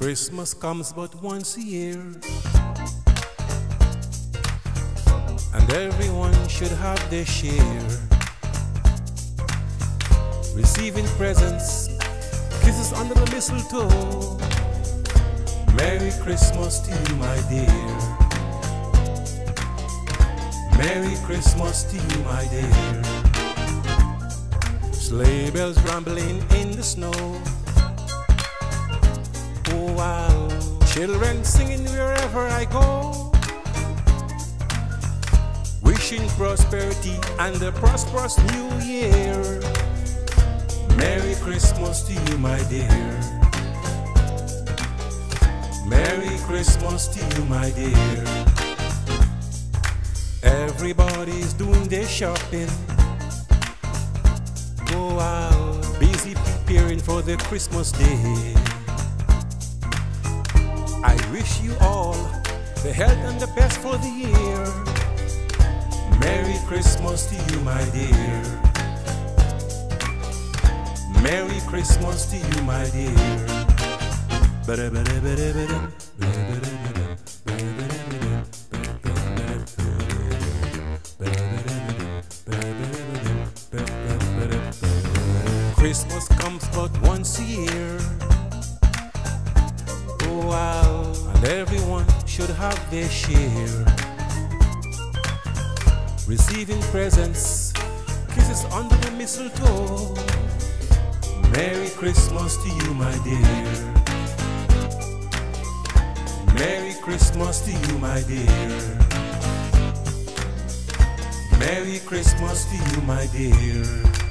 Christmas comes but once a year, and everyone should have their share. Receiving presents, kisses under the mistletoe. Merry Christmas to you, my dear. Merry Christmas to you, my dear. Sleigh bells rumbling in the snow. Oh wow, children singing wherever I go. Wishing prosperity and a prosperous new year. Merry Christmas to you, my dear. Merry Christmas to you, my dear. Everybody's doing their shopping. Go out, busy preparing for the Christmas day. I wish you all the health and the best for the year. Merry Christmas to you, my dear. Merry Christmas to you, my dear. Christmas comes but once a year. Oh wow, and everyone should have their share. Receiving presents, kisses under the mistletoe. Merry Christmas to you, my dear. Merry Christmas to you, my dear. Merry Christmas to you, my dear.